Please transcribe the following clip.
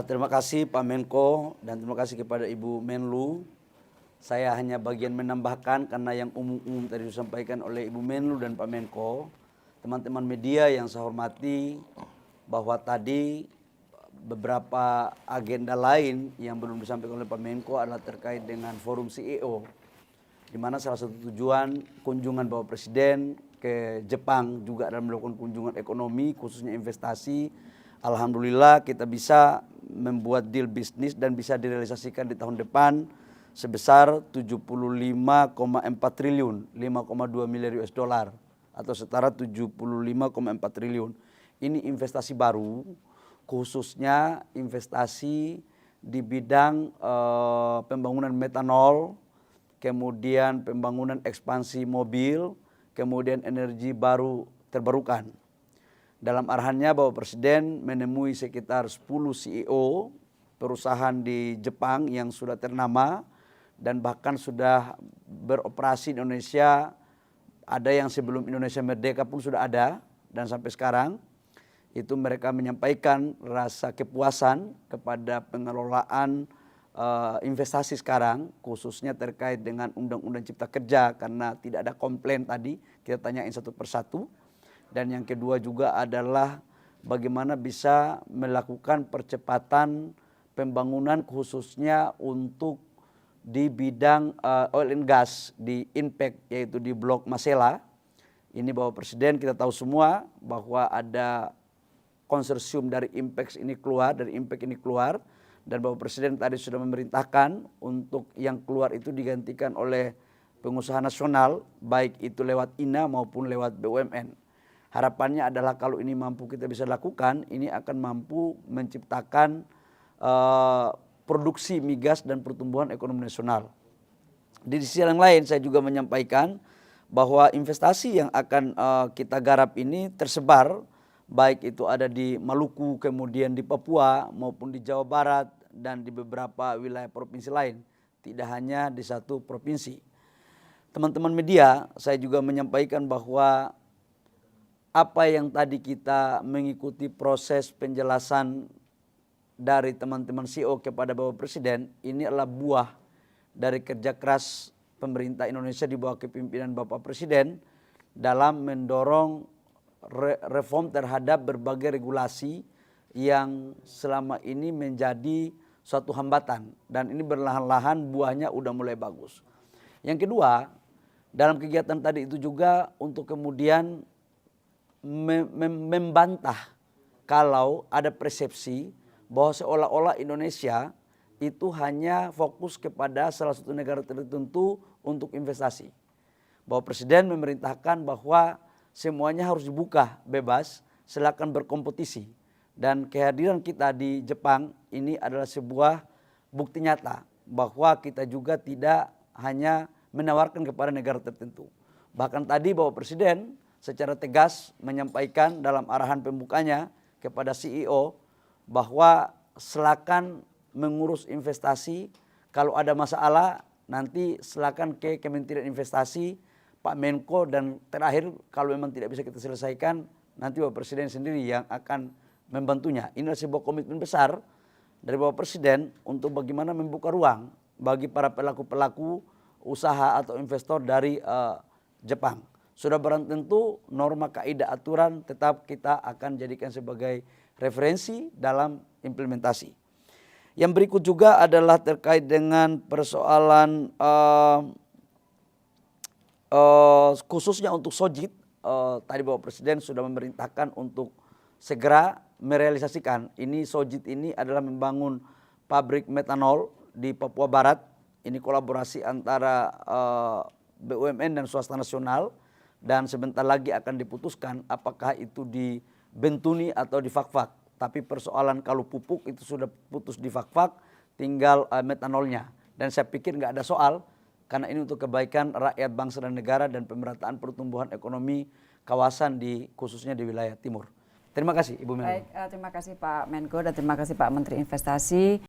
Terima kasih Pak Menko dan terima kasih kepada Ibu Menlu. Saya hanya bagian menambahkan karena yang umum-umum tadi disampaikan oleh Ibu Menlu dan Pak Menko. Teman-teman media yang saya hormati, bahwa tadi beberapa agenda lain yang belum disampaikan oleh Pak Menko adalah terkait dengan forum CEO, di mana salah satu tujuan kunjungan Bapak Presiden ke Jepang juga dalam melakukan kunjungan ekonomi, khususnya investasi. Alhamdulillah kita bisa membuat deal bisnis dan bisa direalisasikan di tahun depan sebesar 75,4 triliun, 5,2 miliar US dollar atau setara 75,4 triliun. Ini investasi baru, khususnya investasi di bidang pembangunan metanol, kemudian pembangunan ekspansi mobil, kemudian energi baru terbarukan. Dalam arahannya Bapak Presiden menemui sekitar 10 CEO perusahaan di Jepang yang sudah ternama dan bahkan sudah beroperasi di Indonesia. Ada yang sebelum Indonesia merdeka pun sudah ada, dan sampai sekarang itu mereka menyampaikan rasa kepuasan kepada pengelolaan investasi sekarang, khususnya terkait dengan Undang-Undang Cipta Kerja, karena tidak ada komplain tadi, kita tanyain satu persatu. Dan yang kedua juga adalah bagaimana bisa melakukan percepatan pembangunan khususnya untuk di bidang oil and gas di Impact, yaitu di Blok Masela. Ini Bapak Presiden kita tahu semua bahwa ada konsorsium dari Impact ini keluar, dan Bapak Presiden tadi sudah memerintahkan untuk yang keluar itu digantikan oleh pengusaha nasional, baik itu lewat INA maupun lewat BUMN. Harapannya adalah kalau ini mampu kita bisa lakukan, ini akan mampu menciptakan produksi migas dan pertumbuhan ekonomi nasional. Di sisi yang lain saya juga menyampaikan bahwa investasi yang akan kita garap ini tersebar, baik itu ada di Maluku, kemudian di Papua maupun di Jawa Barat dan di beberapa wilayah provinsi lain, tidak hanya di satu provinsi. Teman-teman media, saya juga menyampaikan bahwa apa yang tadi kita mengikuti proses penjelasan dari teman-teman CEO kepada Bapak Presiden, ini adalah buah dari kerja keras pemerintah Indonesia di bawah kepemimpinan Bapak Presiden dalam mendorong reform terhadap berbagai regulasi yang selama ini menjadi suatu hambatan, dan ini berlahan-lahan buahnya udah mulai bagus. Yang kedua, dalam kegiatan tadi itu juga untuk kemudian membantah kalau ada persepsi bahwa seolah-olah Indonesia itu hanya fokus kepada salah satu negara tertentu untuk investasi. Bapak Presiden memerintahkan bahwa semuanya harus dibuka bebas, silakan berkompetisi. Dan kehadiran kita di Jepang ini adalah sebuah bukti nyata bahwa kita juga tidak hanya menawarkan kepada negara tertentu. Bahkan tadi Bapak Presiden secara tegas menyampaikan dalam arahan pembukanya kepada CEO bahwa silakan mengurus investasi, kalau ada masalah nanti silakan ke Kementerian Investasi, Pak Menko, dan terakhir kalau memang tidak bisa kita selesaikan nanti Bapak Presiden sendiri yang akan membantunya. Ini adalah sebuah komitmen besar dari Bapak Presiden untuk bagaimana membuka ruang bagi para pelaku-pelaku usaha atau investor dari Jepang. Sudah barang tentu norma kaidah aturan tetap kita akan jadikan sebagai referensi dalam implementasi. Yang berikut juga adalah terkait dengan persoalan khususnya untuk Sojit. Tadi Bapak Presiden sudah memerintahkan untuk segera merealisasikan. Ini Sojit ini adalah membangun pabrik metanol di Papua Barat. Ini kolaborasi antara BUMN dan swasta nasional. Dan sebentar lagi akan diputuskan apakah itu di Bentuni atau di Fakfak. Tapi persoalan kalau pupuk itu sudah putus di Fakfak, tinggal metanolnya. Dan saya pikir nggak ada soal, karena ini untuk kebaikan rakyat bangsa dan negara dan pemerataan pertumbuhan ekonomi kawasan khususnya di wilayah timur. Terima kasih Ibu Menlu. Baik, terima kasih Pak Menko dan terima kasih Pak Menteri Investasi.